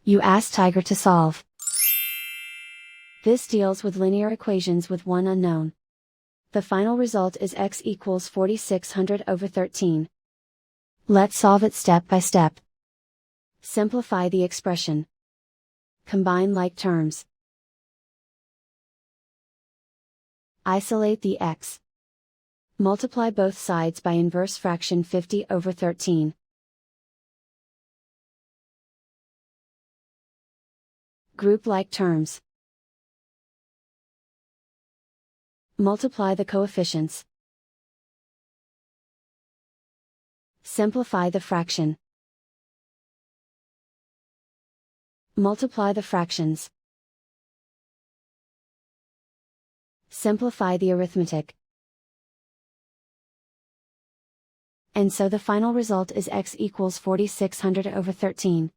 You ask Tiger to solve. This deals with linear equations with one unknown. The final result is x equals 4600 over 13. Let's solve it step by step. Simplify the expression. Combine like terms. Isolate the x. Multiply both sides by inverse fraction 50 over 13. Group like terms. Multiply the coefficients. Simplify the fraction. Multiply the fractions. Simplify the arithmetic. And so the final result is x equals 4600 over 13.